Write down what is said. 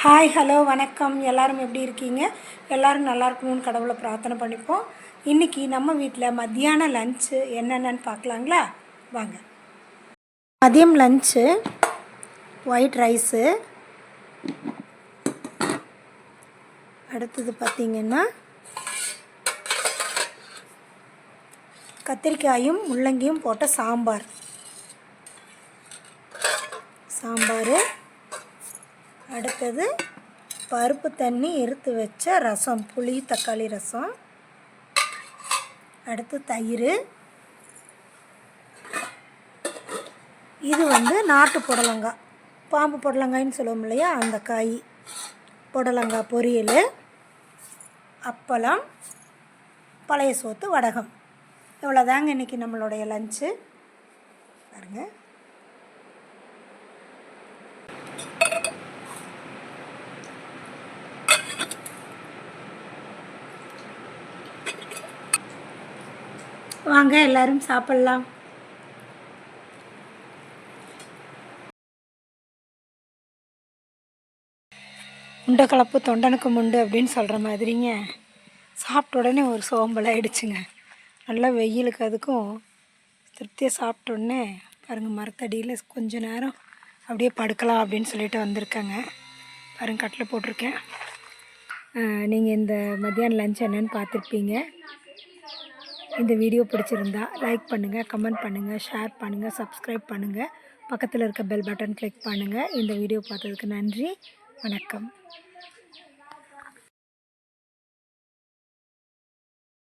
Hi hello வணக்கம். எல்லோரும் எப்படி இருக்கீங்க? எல்லோரும் நல்லா இருக்கணும்னு கடவுளை பிரார்த்தனை பண்ணிப்போம். இன்றைக்கி நம்ம வீட்டில் மத்தியான லஞ்சு என்னென்னு பார்க்கலாங்களா? வாங்க. மதியம் லஞ்சு ஒயிட் ரைஸு, அடுத்தது பார்த்திங்கன்னா கத்திரிக்காயும் முள்ளங்கியும் போட்ட சாம்பார், அடுத்தது பருப்பு தண்ணி இருத்து வச்ச ரசம், புளி தக்காளி ரசம், அடுத்து தயிர். இது நாட்டு புடலங்காய், பாம்பு புடலங்காய்ன்னு சொல்லுவோம் இல்லையா, அந்த காய், புடலங்காய் பொரியல், அப்பளம், பழைய சோத்து, வடகம். இவ்வளோதாங்க இன்றைக்கி நம்மளுடைய லஞ்சு. பாருங்கள். வாங்க எல்லாரும் சாப்பிட்லாம். உண்டை கலப்பு தொண்டனுக்கு முண்டு அப்படின்னு சொல்கிற மாதிரிங்க, சாப்பிட்ட உடனே ஒரு சோம்பல் ஆகிடுச்சுங்க. நல்லா வெயிலுக்கு அதுக்கும் திருப்தியாக சாப்பிட்டோடனே பாருங்கள், மரத்தடியில் கொஞ்ச நேரம் அப்படியே படுக்கலாம் அப்படின்னு சொல்லிட்டு வந்திருக்காங்க. பாருங்கள், கட்டில் போட்டிருக்கேன். நீங்கள் இந்த மத்தியானம் லஞ்ச் என்னென்னு பார்த்துருப்பீங்க. இந்த வீடியோ பிடிச்சிருந்தா லைக் பண்ணுங்கள், கமெண்ட் பண்ணுங்கள், ஷேர் பண்ணுங்கள், சப்ஸ்கிரைப் பண்ணுங்கள், பக்கத்தில் இருக்க பெல் பட்டன் கிளிக் பண்ணுங்கள். இந்த வீடியோ பார்த்ததுக்கு நன்றி. வணக்கம்.